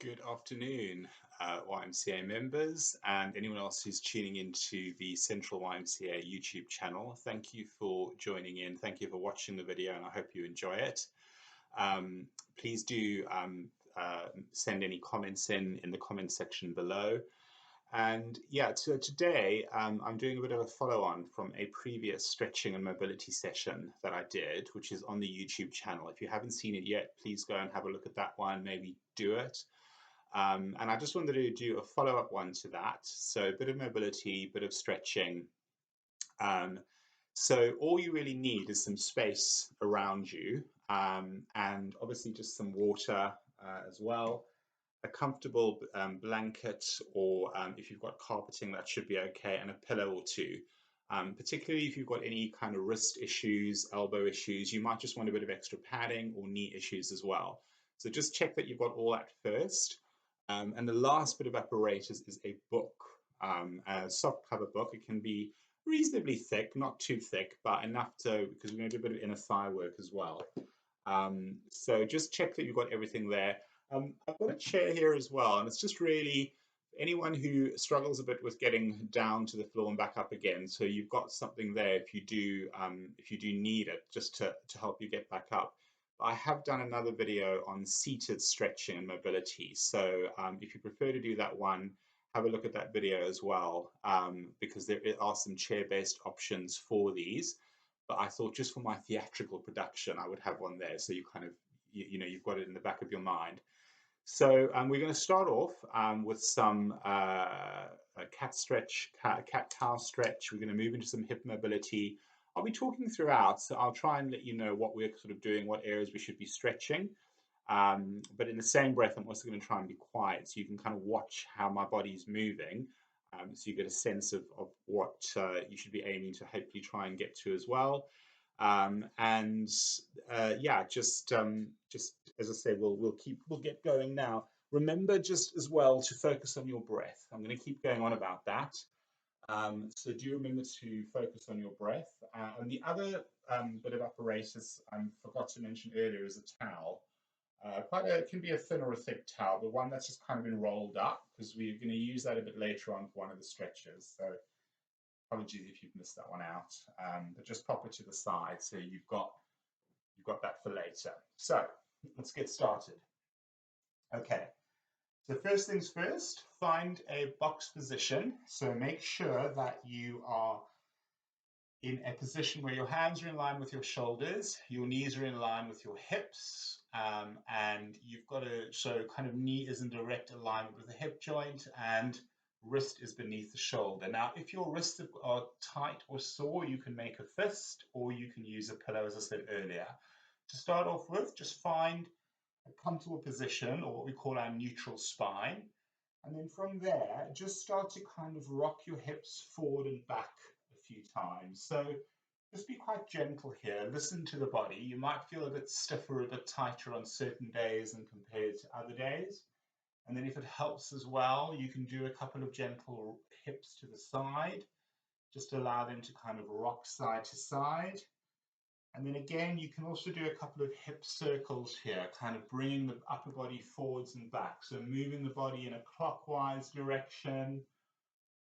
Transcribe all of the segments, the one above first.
Good afternoon, YMCA members and anyone else who's tuning into the Central YMCA YouTube channel. Thank you for joining in. Thank you for watching the video, and I hope you enjoy it. Um, Please do send any comments in the comment section below. And yeah, so today I'm doing a bit of a follow-on from a previous stretching and mobility session that I did, which is on the YouTube channel. If you haven't seen it yet, please go and have a look at that one, maybe do it. And I just wanted to do a follow-up one to that. So a bit of mobility, a bit of stretching. So all you really need is some space around you, and obviously just some water as well, a comfortable blanket, or if you've got carpeting, that should be okay, and a pillow or two. Particularly if you've got any kind of wrist issues, elbow issues, you might just want a bit of extra padding, or knee issues as well. So just check that you've got all that first. And the last bit of apparatus is a book, a soft cover book. It can be reasonably thick, not too thick, but enough to, because we're going to do a bit of inner thigh work as well. So just check that you've got everything there. I've got a chair here as well, and it's just really anyone who struggles a bit with getting down to the floor and back up again. So you've got something there if you do need it, just to help you get back up. I have done another video on seated stretching and mobility. So if you prefer to do that one, have a look at that video as well, because there are some chair-based options for these. But I thought just for my theatrical production, I would have one there. So you kind of, you've got it in the back of your mind. So we're going to start off with some cat stretch, cat-cow stretch. We're going to move into some hip mobility. I'll be talking throughout, so I'll try and let you know what we're sort of doing, what areas we should be stretching. But in the same breath, I'm also going to try and be quiet so you can kind of watch how my body's moving. So you get a sense of what you should be aiming to hopefully try and get to as well. Yeah, just as I say, we'll get going now. Remember just as well to focus on your breath. I'm going to keep going on about that. So do remember to focus on your breath. And the other bit of apparatus I forgot to mention earlier is a towel. It can be a thin or a thick towel, but one that's just kind of been rolled up, because we're going to use that a bit later on for one of the stretches. So apologies if you've missed that one out, but just pop it to the side so you've got that for later. So let's get started. Okay. So first things first, find a box position. So make sure that you are in a position where your hands are in line with your shoulders, your knees are in line with your hips, and you've got so kind of knee is in direct alignment with the hip joint, and wrist is beneath the shoulder. Now, if your wrists are tight or sore, you can make a fist, or you can use a pillow, as I said earlier. To start off with, just find a comfortable position, or what we call our neutral spine. And then from there, just start to kind of rock your hips forward and back a few times. So just be quite gentle here. Listen to the body. You might feel a bit stiffer, a bit tighter on certain days than compared to other days. And then if it helps as well, you can do a couple of gentle hips to the side. Just allow them to kind of rock side to side. And then again, you can also do a couple of hip circles here, kind of bringing the upper body forwards and back. So moving the body in a clockwise direction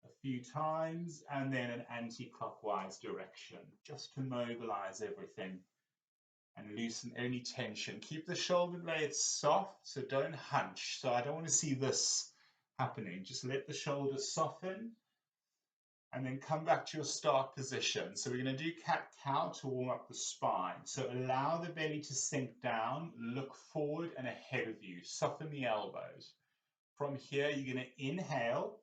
a few times, and then an anti-clockwise direction, just to mobilize everything and loosen any tension. Keep the shoulder blades soft, so don't hunch. So I don't want to see this happening. Just let the shoulders soften. And then come back to your start position. So we're going to do cat-cow to warm up the spine. So allow the belly to sink down, look forward and ahead of you. Soften the elbows. From here, you're going to inhale.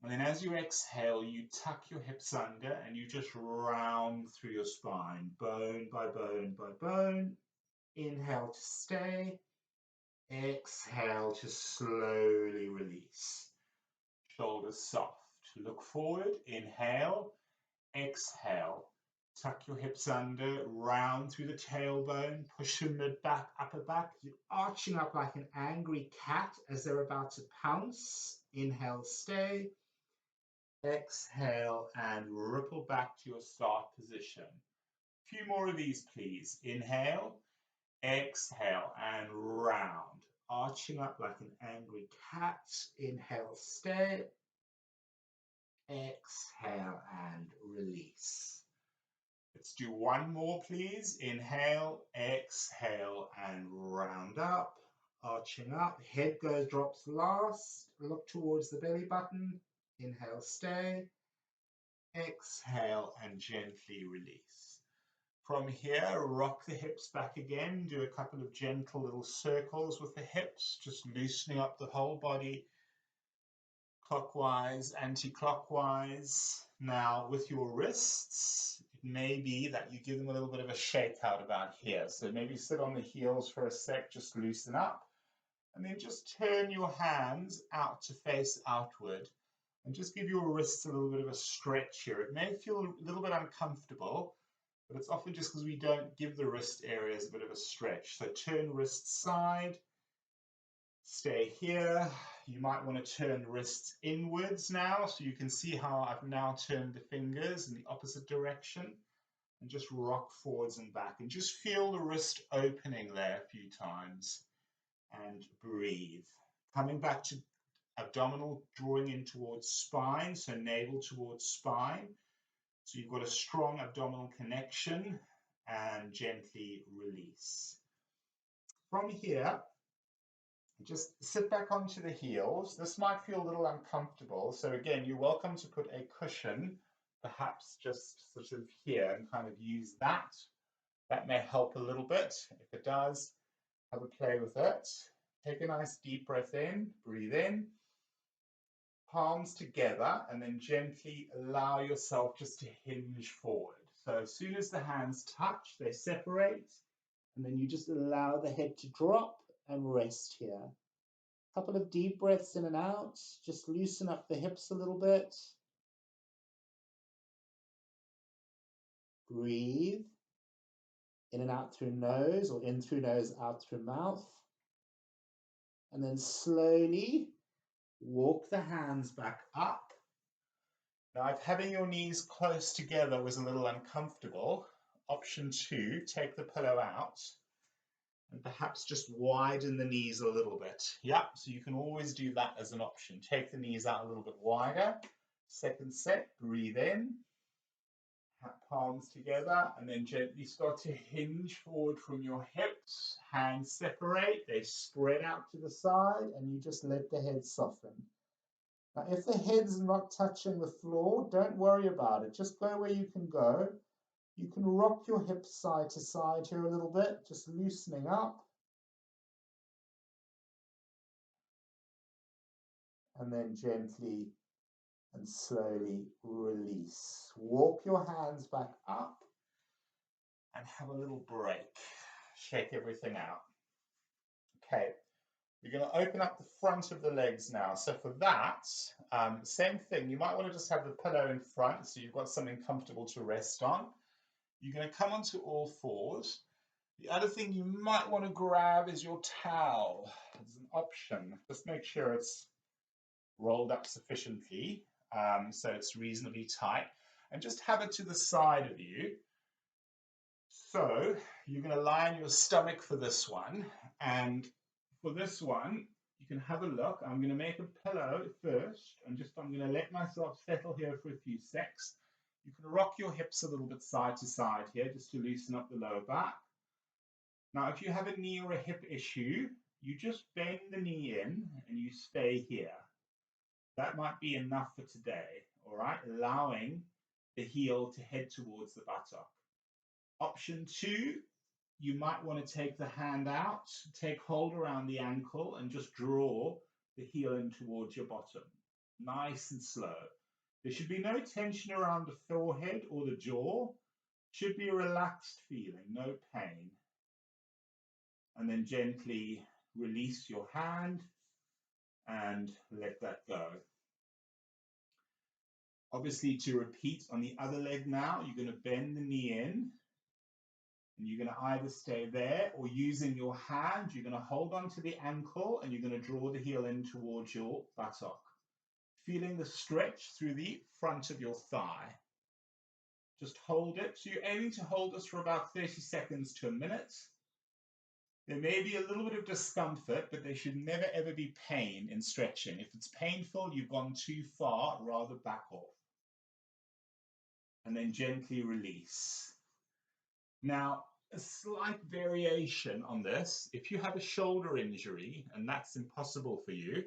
And then as you exhale, you tuck your hips under and you just round through your spine, bone by bone by bone. Inhale to stay. Exhale to slowly release. Shoulders soft. Look forward, inhale, exhale. Tuck your hips under, round through the tailbone, push your mid back, upper back. You're arching up like an angry cat as they're about to pounce. Inhale, stay. Exhale and ripple back to your start position. A few more of these, please. Inhale, exhale and round. arching up like an angry cat. Inhale, stay. Exhale and release. Let's do one more, please. Inhale, exhale, and round up. Arching up, head drops last. Look towards the belly button. Inhale, stay. Exhale and gently release. From here, rock the hips back again. Do a couple of gentle little circles with the hips, just loosening up the whole body, clockwise, anti-clockwise. Now, with your wrists, it may be that you give them a little bit of a shake out about here. So maybe sit on the heels for a sec, just loosen up, and then just turn your hands out to face outward. And just give your wrists a little bit of a stretch here. It may feel a little bit uncomfortable, but it's often just because we don't give the wrist areas a bit of a stretch. So turn wrist side, stay here. You might want to turn wrists inwards now, so you can see how I've now turned the fingers in the opposite direction, and just rock forwards and back, and just feel the wrist opening there a few times, and breathe. Coming back to abdominal, drawing in towards spine, so navel towards spine. So you've got a strong abdominal connection, and gently release. From here, just sit back onto the heels. This might feel a little uncomfortable. So again, you're welcome to put a cushion, perhaps just sort of here, and kind of use that. That may help a little bit. If it does, have a play with it. Take a nice deep breath in, breathe in. Palms together, and then gently allow yourself just to hinge forward. So as soon as the hands touch, they separate, and then you just allow the head to drop and rest here. A couple of deep breaths in and out. Just loosen up the hips a little bit. Breathe in and out through nose, or in through nose, out through mouth. And then slowly walk the hands back up. Now, if having your knees close together was a little uncomfortable, option 2, take the pillow out and perhaps just widen the knees a little bit. Yeah, so you can always do that as an option. Take the knees out a little bit wider. Second set, breathe in, palms together, and then gently start to hinge forward from your hips. Hands separate, they spread out to the side, and you just let the head soften. Now, if the head's not touching the floor, don't worry about it. Just go where you can go. You can rock your hips side to side here a little bit, just loosening up. And then gently and slowly release. Walk your hands back up and have a little break. Shake everything out. Okay. You're going to open up the front of the legs now. So for that, same thing. You might want to just have the pillow in front so you've got something comfortable to rest on. You're going to come onto all fours. The other thing you might want to grab is your towel as an option. Just make sure it's rolled up sufficiently so it's reasonably tight. And just have it to the side of you. So you're going to lie on your stomach for this one. And for this one, you can have a look. I'm going to make a pillow first, and I'm going to let myself settle here for a few secs. You can rock your hips a little bit side to side here, just to loosen up the lower back. Now, if you have a knee or a hip issue, you just bend the knee in and you stay here. That might be enough for today, all right? Allowing the heel to head towards the buttock. Option 2, you might want to take the hand out, take hold around the ankle, and just draw the heel in towards your bottom. Nice and slow. There should be no tension around the forehead or the jaw. Should be a relaxed feeling, no pain. And then gently release your hand and let that go. Obviously, to repeat on the other leg now, you're going to bend the knee in. And you're going to either stay there, or using your hand, you're going to hold on to the ankle and you're going to draw the heel in towards your buttock. Feeling the stretch through the front of your thigh. Just hold it. So you're aiming to hold this for about 30 seconds to a minute. There may be a little bit of discomfort, but there should never ever be pain in stretching. If it's painful, you've gone too far, rather back off. And then gently release. Now, a slight variation on this, if you have a shoulder injury and that's impossible for you,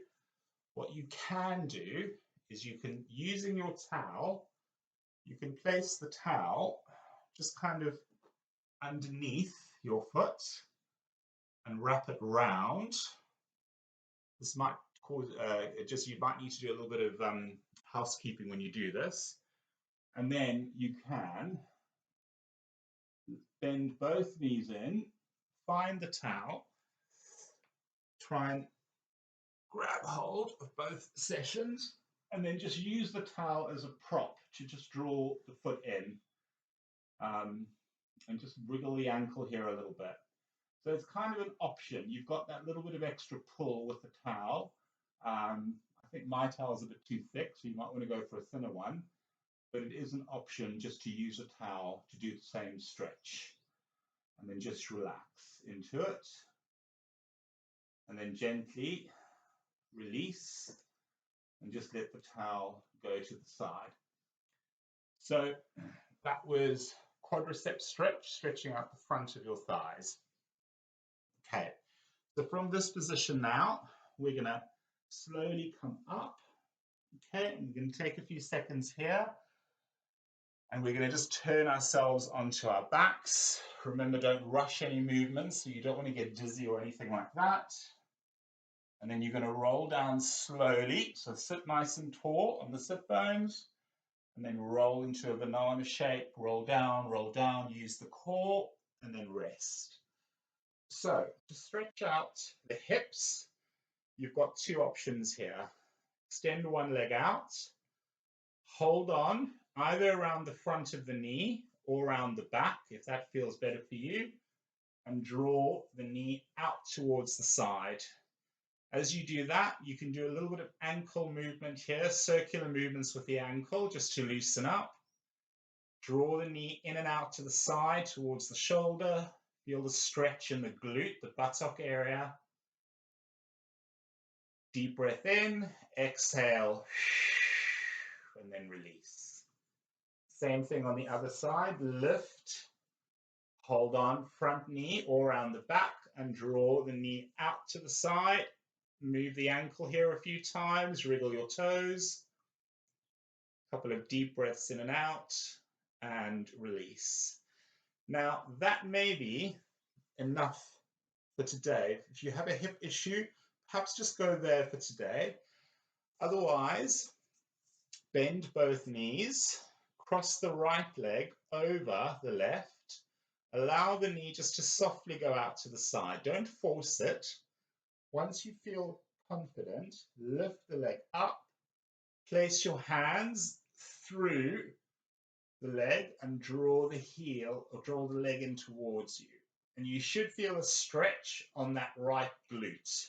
what you can do is you can, using your towel, you can place the towel just kind of underneath your foot and wrap it round. This might cause, you might need to do a little bit of housekeeping when you do this. And then you can bend both knees in, find the towel, try and grab hold of both sessions, and then just use the towel as a prop to just draw the foot in, and just wriggle the ankle here a little bit. So it's kind of an option. You've got that little bit of extra pull with the towel. I think my towel is a bit too thick, so you might want to go for a thinner one, but it is an option just to use a towel to do the same stretch. And then just relax into it, and then gently release, and just let the towel go to the side. So that was quadricep stretch, stretching out the front of your thighs. Okay, so from this position now, we're going to slowly come up. Okay, and we're going to take a few seconds here, and we're going to just turn ourselves onto our backs. Remember, don't rush any movements, so you don't want to get dizzy or anything like that. And then you're going to roll down slowly. So sit nice and tall on the sit bones, and then roll into a banana shape, roll down, use the core, and then rest. So to stretch out the hips, you've got two options here. Extend one leg out, hold on either around the front of the knee or around the back, if that feels better for you, and draw the knee out towards the side. As you do that, you can do a little bit of ankle movement here, circular movements with the ankle just to loosen up. Draw the knee in and out to the side towards the shoulder. Feel the stretch in the glute, the buttock area. Deep breath in, exhale, and then release. Same thing on the other side, lift, hold on, front knee or around the back, and draw the knee out to the side. Move the ankle here a few times, wriggle your toes. A couple of deep breaths in and out, and release. Now, that may be enough for today. If you have a hip issue, perhaps just go there for today. Otherwise, bend both knees, cross the right leg over the left, allow the knee just to softly go out to the side. Don't force it. Once you feel confident, lift the leg up, place your hands through the leg and draw the heel or draw the leg in towards you. And you should feel a stretch on that right glute.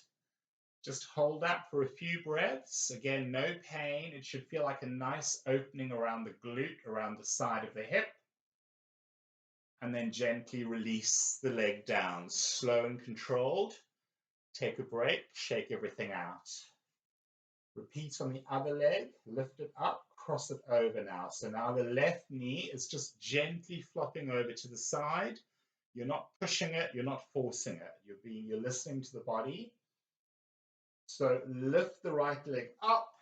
Just hold that for a few breaths. Again, no pain. It should feel like a nice opening around the glute, around the side of the hip. And then gently release the leg down, slow and controlled. Take a break, shake everything out. Repeat on the other leg, lift it up, cross it over now. So now the left knee is just gently flopping over to the side. You're not pushing it, you're not forcing it. You're listening to the body. So lift the right leg up,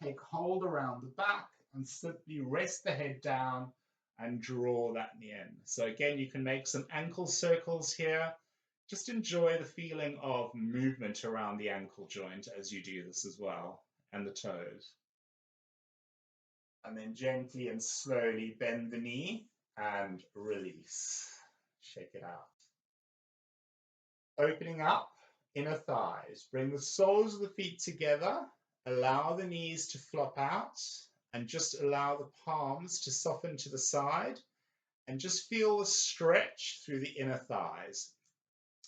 take hold around the back, and simply rest the head down and draw that knee in. So again, you can make some ankle circles here. Just enjoy the feeling of movement around the ankle joint as you do this as well, and the toes. And then gently and slowly bend the knee and release. Shake it out. Opening up inner thighs. Bring the soles of the feet together. Allow the knees to flop out and just allow the palms to soften to the side, and just feel the stretch through the inner thighs.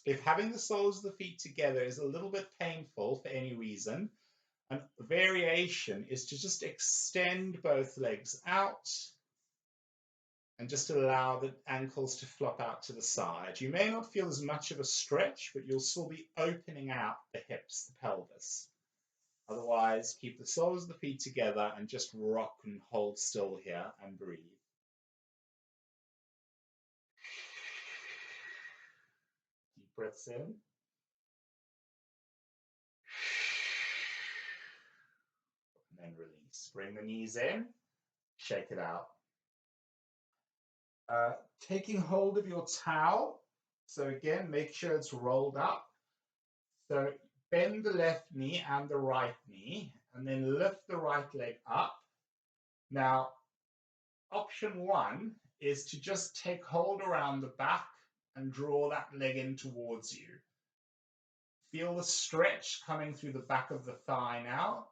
If having the soles of the feet together is a little bit painful for any reason, a variation is to just extend both legs out and just allow the ankles to flop out to the side. You may not feel as much of a stretch, but you'll still be opening out the hips, the pelvis. Otherwise, keep the soles of the feet together and just rock and hold still here and breathe. Deep breaths in. And then release. Bring the knees in, shake it out. Taking hold of your towel. So again, make sure it's rolled up. So bend the left knee and the right knee, and then lift the right leg up. Now, option one is to just take hold around the back and draw that leg in towards you. Feel the stretch coming through the back of the thigh now.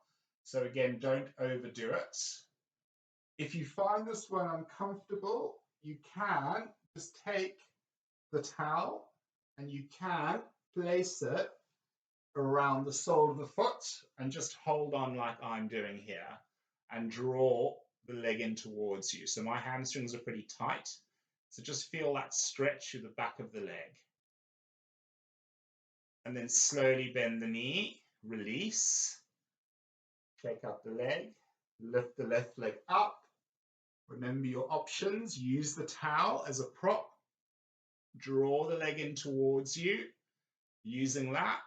So again, don't overdo it. If you find this one uncomfortable, you can just take the towel and you can place it around the sole of the foot and just hold on like I'm doing here and draw the leg in towards you. So my hamstrings are pretty tight. So just feel that stretch through the back of the leg. And then slowly bend the knee, release, shake out the leg, lift the left leg up. Remember your options, use the towel as a prop, draw the leg in towards you, using that.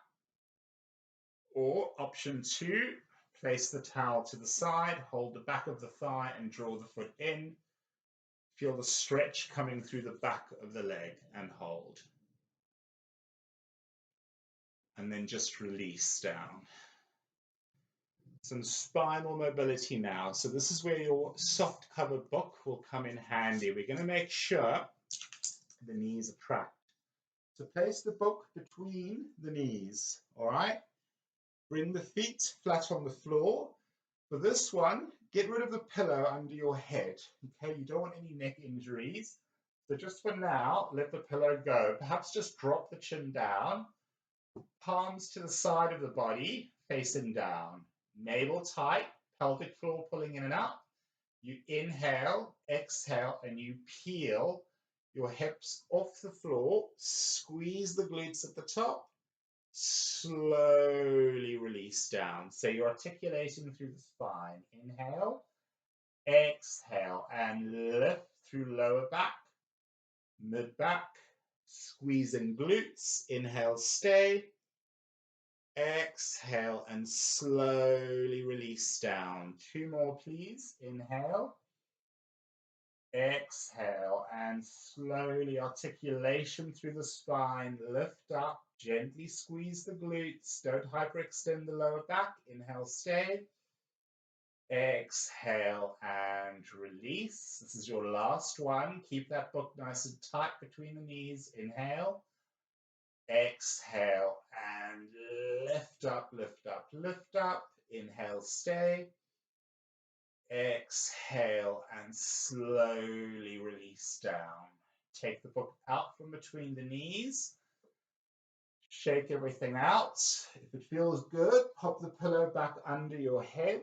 Or option two, place the towel to the side, hold the back of the thigh and draw the foot in. Feel the stretch coming through the back of the leg and hold. And then just release down. Some spinal mobility now. So this is where your soft cover book will come in handy. We're going to make sure the knees are trapped. So place the book between the knees, all right? Bring the feet flat on the floor. For this one, get rid of the pillow under your head, okay? You don't want any neck injuries. So just for now, let the pillow go. Perhaps just drop the chin down, palms to the side of the body, facing down. Navel tight, pelvic floor pulling in and out. You inhale, exhale, and you peel your hips off the floor. Squeeze the glutes at the top. Slowly release down. So you're articulating through the spine. Inhale, exhale, and lift through lower back, mid back, squeezing glutes. Inhale, stay. Exhale and slowly release down. Two more, please. Inhale. Exhale and slowly articulation through the spine. Lift up, gently squeeze the glutes. Don't hyperextend the lower back. Inhale, stay. Exhale and release. This is your last one. Keep that book nice and tight between the knees. Inhale. Exhale and lift up, lift up, lift up. Inhale, stay. Exhale and slowly release down. Take the book out from between the knees. Shake everything out. If it feels good, pop the pillow back under your head.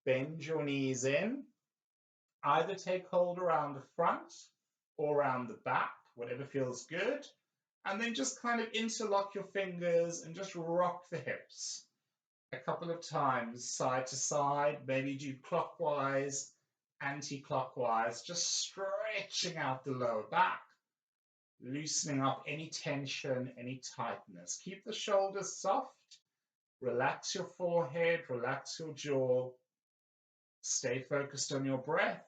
Bend your knees in. Either take hold around the front or around the back, whatever feels good. And then just kind of interlock your fingers and just rock the hips a couple of times, side to side, maybe do clockwise, anti-clockwise, just stretching out the lower back, loosening up any tension, any tightness. Keep the shoulders soft, relax your forehead, relax your jaw, stay focused on your breath,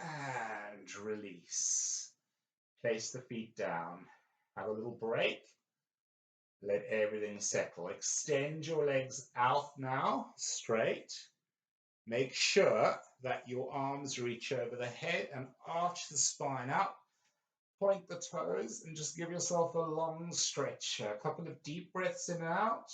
and release. Place the feet down, have a little break. Let everything settle. Extend your legs out now, straight. Make sure that your arms reach over the head and arch the spine up. Point the toes and just give yourself a long stretch. A couple of deep breaths in and out.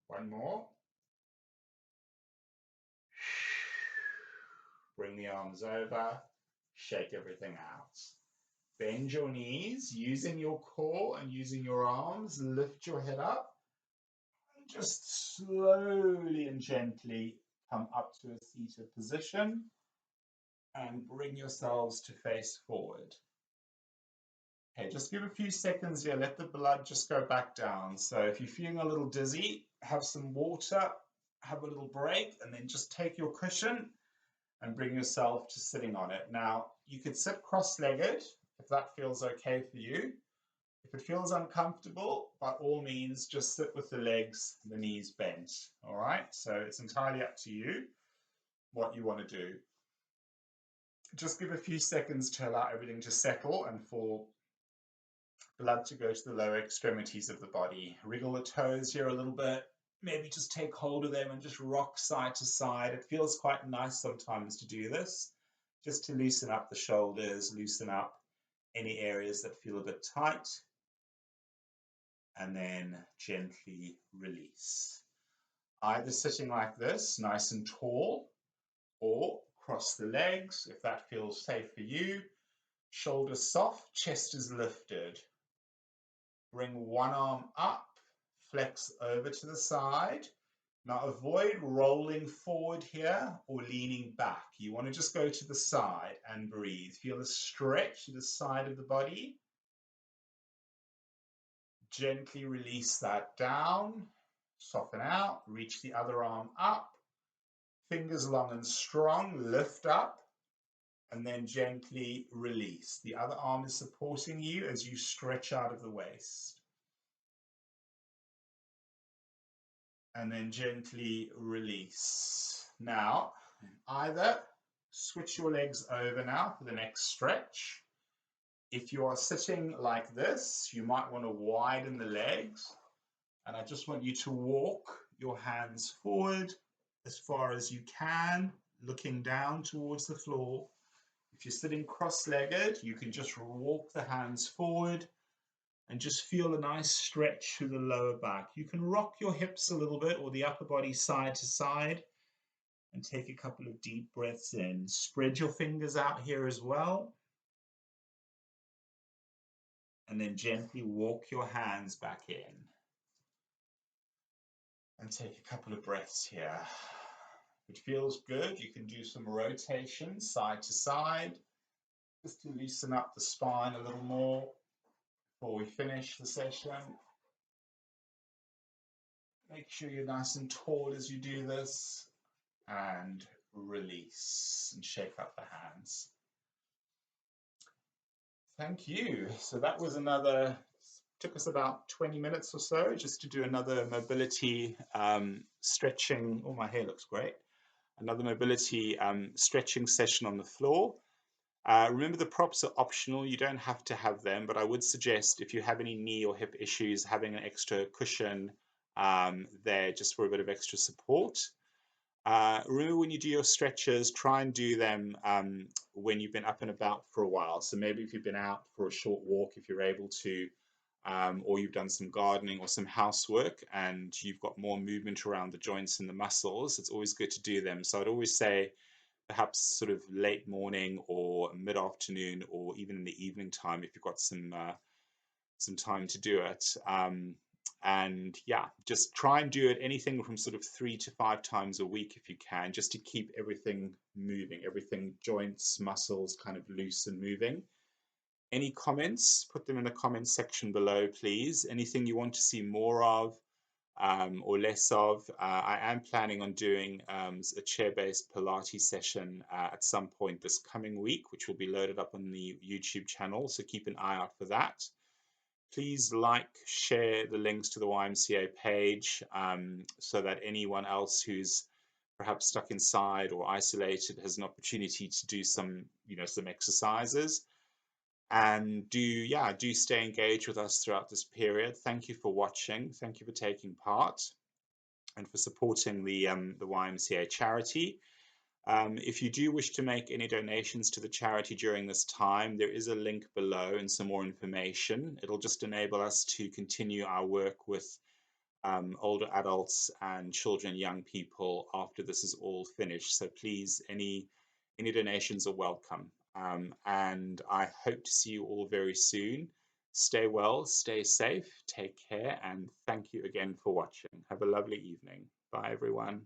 One more. Bring the arms over, shake everything out. Bend your knees, using your core and using your arms. Lift your head up. And just slowly and gently come up to a seated position and bring yourselves to face forward. Okay, just give a few seconds here. Let the blood just go back down. So if you're feeling a little dizzy, have some water, have a little break, and then just take your cushion and bring yourself to sitting on it. Now, you could sit cross-legged if that feels okay for you. If it feels uncomfortable, by all means, just sit with the legs, the knees bent. All right, so it's entirely up to you what you want to do. Just give a few seconds to allow everything to settle and for blood to go to the lower extremities of the body. Wriggle the toes here a little bit. Maybe just take hold of them and just rock side to side. It feels quite nice sometimes to do this, just to loosen up the shoulders, loosen up any areas that feel a bit tight, and then gently release. Either sitting like this, nice and tall, or cross the legs if that feels safe for you. Shoulders soft, chest is lifted. Bring one arm up, flex over to the side. Now avoid rolling forward here or leaning back. You want to just go to the side and breathe. Feel a stretch to the side of the body. Gently release that down, soften out, reach the other arm up, fingers long and strong, lift up, and then gently release. The other arm is supporting you as you stretch out of the waist. And then gently release. Now, either switch your legs over now for the next stretch. If you are sitting like this, you might want to widen the legs. And I just want you to walk your hands forward as far as you can, looking down towards the floor. If you're sitting cross-legged, you can just walk the hands forward and just feel a nice stretch through the lower back. You can rock your hips a little bit or the upper body side to side and take a couple of deep breaths in. Spread your fingers out here as well. And then gently walk your hands back in. And take a couple of breaths here. If it feels good, you can do some rotation side to side, just to loosen up the spine a little more before we finish the session. Make sure you're nice and tall as you do this, and release and shake up the hands. Thank you. So that was took us about 20 minutes or so just to do another mobility stretching. Oh, my hair looks great. Another mobility stretching session on the floor. Remember, the props are optional. You don't have to have them, but I would suggest if you have any knee or hip issues, having an extra cushion there just for a bit of extra support. Remember, when you do your stretches, try and do them when you've been up and about for a while. So maybe if you've been out for a short walk, if you're able to, or you've done some gardening or some housework and you've got more movement around the joints and the muscles, it's always good to do them. So I'd always say perhaps sort of late morning or mid-afternoon or even in the evening time if you've got some time to do it. And yeah, just try and do it anything from sort of 3 to 5 times a week if you can, just to keep everything moving, everything, joints, muscles kind of loose and moving. Any comments, put them in the comments section below, please. Anything you want to see more of or less of. I am planning on doing a chair-based Pilates session at some point this coming week, which will be loaded up on the YouTube channel, so keep an eye out for that. Please like, share the links to the YMCA page so that anyone else who's perhaps stuck inside or isolated has an opportunity to do some exercises. And do stay engaged with us throughout this period. Thank you for watching. Thank you for taking part and for supporting the YMCA charity. If you do wish to make any donations to the charity during this time, there is a link below and some more information. It'll just enable us to continue our work with older adults and children, young people after this is all finished. So please, any donations are welcome. And I hope to see you all very soon. Stay well, stay safe, take care, and thank you again for watching. Have a lovely evening. Bye, everyone.